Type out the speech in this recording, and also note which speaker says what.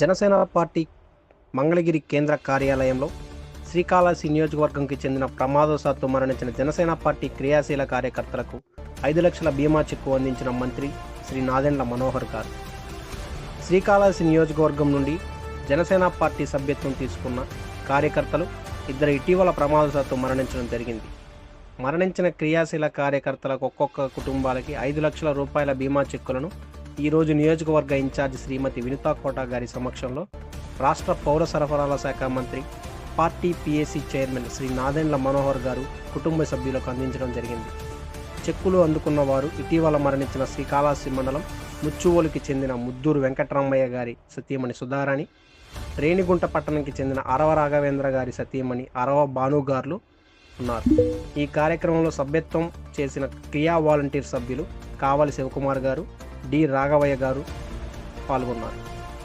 Speaker 1: Janasena party Mangalagiri కేంద్ర కార్యాలయంలో శ్రీకాళహస్తి నియోజకవర్గంకి చెందిన ప్రమాదవశాత్తు మరణించిన జనసేన పార్టీ క్రియాశీల కార్యకర్తలకు 5 లక్షల బీమా చెక్కు అందించిన మంత్రి శ్రీ నాదెండ్ల మనోహర్ గారు. శ్రీకాళహస్తి నియోజకవర్గం నుండి జనసేన పార్టీ సభ్యత్వం తీసుకున్న కార్యకర్తలు ఇద్దరు ఇటీవల ప్రమాదవశాత్తు మరణించడం జరిగింది. మరణించిన క్రియాశీల కార్యకర్తలకు ఒక్కొక్క కుటుంబాలకి 5 లక్షల రూపాయల బీమా చెక్కులను ఈరోజు నియోజకవర్గ ఇన్ఛార్జి శ్రీమతి వినుతా కోట గారి సమక్షంలో రాష్ట్ర పౌర సరఫరాల శాఖ మంత్రి, party PAC chairman Shri Nadendla Manohar గారు కుటుంబ సభ్యులకు అందించడం జరిగింది. చెక్కులు అందుకున్న వారు ఇటీవల మరణించిన శ్రీకాళహస్తి మండలం ముచ్చువోలుకి చెందిన ముద్దూరు వెంకటరామయ్య గారి సతీమణి సుధారాణి, రేణిగుంట పట్టణంకి చెందిన అరవ రాఘవేంద్ర గారి సతీమణి అరవ భానుగారులు ఉన్నారు. ఈ కార్యక్రమంలో సభ్యత్వం చేసిన క్రియా వాలంటీర్ సభ్యులు కావలి శివకుమార్ గారు, డి రాఘవయ్య గారు పాల్గొన్నారు.